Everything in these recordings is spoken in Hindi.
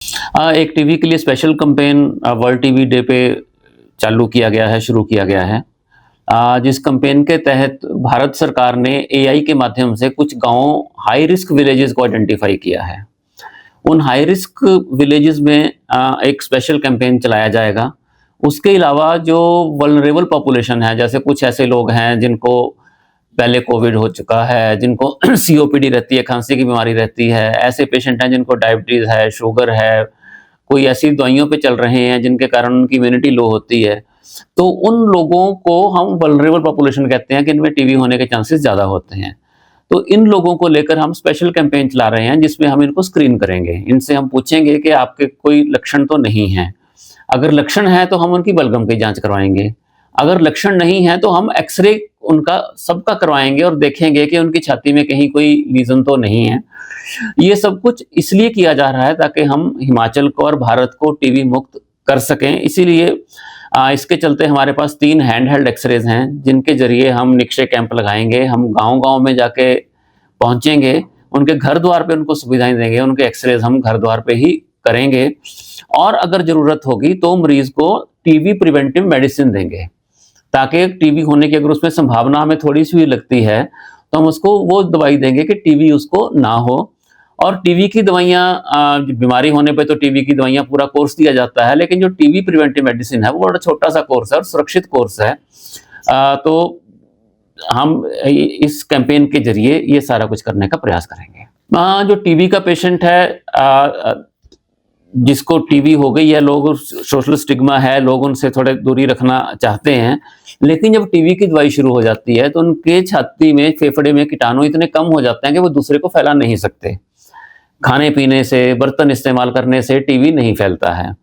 एक टीवी के लिए special campaign world TV day पे चालू किया गया है, शुरू किया गया है। जिस कैंपेन के तहत भारत सरकार ने एआई के माध्यम से कुछ गाँव हाई रिस्क विलेजेस को आइडेंटिफाई किया है। उन हाई रिस्क विलेजेस में एक स्पेशल कैंपेन चलाया जाएगा। उसके अलावा जो वल्नरेबल पॉपुलेशन है, जैसे कुछ ऐसे लोग हैं जिनको पहले कोविड हो चुका है, जिनको सीओपीडी रहती है, खांसी की बीमारी रहती है, ऐसे पेशेंट हैं जिनको डायबिटीज़ है, शुगर है, कोई ऐसी दवाइयों पे चल रहे हैं जिनके कारण उनकी इम्यूनिटी लो होती है। तो उन लोगों को हम वल्नरेबल पॉपुलेशन कहते हैं कि इनमें टीबी होने के चांसेस ज़्यादा होते हैं। तो इन लोगों को लेकर हम स्पेशल कैंपेन चला रहे हैं जिसमें हम इनको स्क्रीन करेंगे। इनसे हम पूछेंगे कि आपके कोई लक्षण तो नहीं हैं। अगर लक्षण है तो हम उनकी बलगम की जाँच करवाएँगे। अगर लक्षण नहीं है तो हम एक्स-रे उनका सबका करवाएँगे और देखेंगे कि उनकी छाती में कहीं कोई लीज़न तो नहीं है। ये सब कुछ इसलिए किया जा रहा है ताकि हम हिमाचल को और भारत को टीबी मुक्त कर सकें। इसीलिए इसके चलते हमारे पास 3 हैंडहेल्ड एक्स-रेज़ हैं जिनके ज़रिए हम निक्षय कैंप लगाएँगे। हम गाँव-गाँव में जाके पहुँचेंगे, उनके घर द्वार पे उनको सुविधाएँ देंगे, उनके एक्स-रेज़ हम घर द्वार पे ही करेंगे और अगर ज़रूरत होगी तो मरीज़ को टीबी प्रिवेंटिव मेडिसिन देंगे, ताकि टीबी होने की अगर उसमें संभावना हमें थोड़ी-सी भी लगती है, तो हम उसको वो दवाई देंगे कि टीबी उसको ना हो। और टीबी की दवाइयाँ बीमारी होने पे तो टीबी की दवाइयाँ पूरा कोर्स दिया जाता है, लेकिन जो टीबी प्रिवेंटिव मेडिसिन है, वो बड़ा छोटा-सा कोर्स है और सुरक्षित कोर्स है। तो हम इस कैंपेन के ज़रिए ये सारा कुछ करने का प्रयास करेंगे। जो टीबी का पेशेंट है, जिसको टीबी हो गई है, लोग सोशल स्टिग्मा है, लोग उनसे थोड़े दूरी रखना चाहते हैं, लेकिन जब टीबी की दवाई शुरू हो जाती है तो उनके छाती में, फेफड़े में कीटाणु इतने कम हो जाते हैं कि वो दूसरे को फैला नहीं सकते। खाने-पीने से, बर्तन इस्तेमाल करने से टीबी नहीं फैलता है।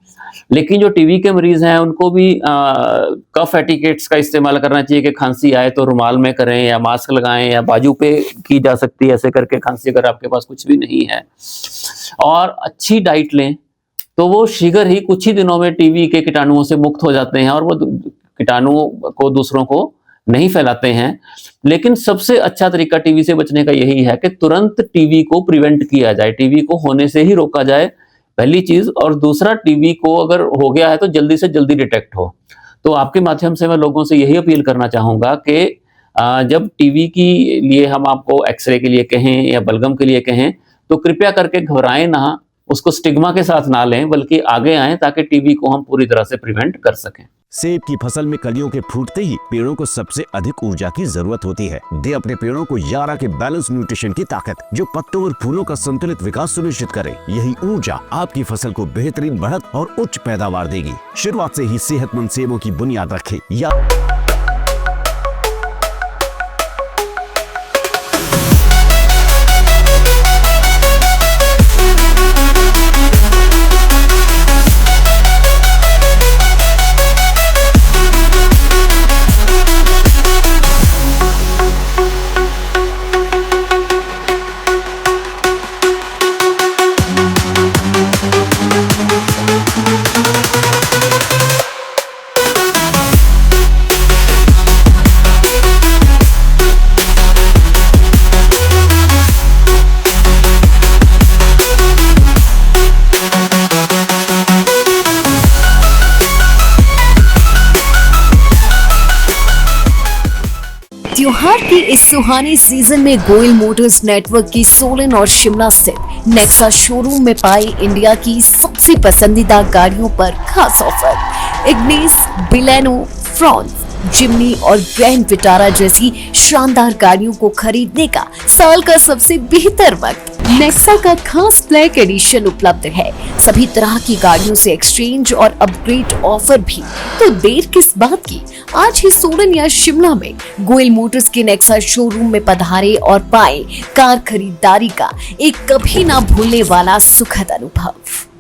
लेकिन जो टीबी के मरीज़ हैं उनको भी कफ एटिकेट्स का इस्तेमाल करना चाहिए कि खांसी आए तो रुमाल में करें या मास्क लगाएँ या बाजू पे की जा सकती है ऐसे करके खांसी, अगर आपके पास कुछ भी नहीं है। और अच्छी डाइट लें, तो वो शीघ्र ही कुछ ही दिनों में टीबी के कीटाणुओं से मुक्त हो जाते हैं और वो कीटाणुओं को दूसरों को नहीं फैलाते हैं। लेकिन सबसे अच्छा तरीका टीबी से बचने का यही है कि तुरंत टीबी को प्रिवेंट किया जाए, टीबी को होने से ही रोका जाए, पहली चीज़। और दूसरा, टीबी को अगर हो गया है तो जल्दी से जल्दी डिटेक्ट हो। तो आपके माध्यम से मैं लोगों से यही अपील करना चाहूँगा कि जब टीबी के लिए हम आपको एक्स-रे के लिए कहें या बलगम के लिए कहें, तो कृपया करके घबराएँ ना, उसको स्टिग्मा के साथ ना लें, बल्कि आगे आएँ ताकि टीबी को हम पूरी तरह से प्रिवेंट कर सकें। सेब की फसल में कलियों के फूटते ही पेड़ों को सबसे अधिक ऊर्जा की जरूरत होती है। दे अपने पेड़ों को यारा के बैलेंस न्यूट्रिशन की ताकत, जो पत्तों और फूलों का संतुलित विकास सुनिश्चित करे। यही ऊर्जा आपकी फसल को बेहतरीन बढ़त और उच्च पैदावार देगी। शुरुआत से ही सेहतमंद सेबों की बुनियाद रखे। त्योहार के इस सुहाने सीजन में गोयल मोटर्स नेटवर्क की सोलन और शिमला स्थित नेक्सा शोरूम में पाई इंडिया की सबसे पसंदीदा गाड़ियों पर खास ऑफर। इग्निस, बिलेनो, फ्रॉन्स, जिम्नी और ग्रैंड विटारा जैसी शानदार गाड़ियों को खरीदने का साल का सबसे बेहतर वक्त। नेक्सा का खास ब्लैक एडिशन उपलब्ध है। सभी तरह की गाड़ियों से एक्सचेंज और अपग्रेड ऑफर भी। तो देर किस बात की, आज ही सोलन या शिमला में गोयल मोटर्स के नेक्सा शोरूम में पधारे और पाएं कार खरीदारी का एक कभी ना भूलने वाला सुखद अनुभव।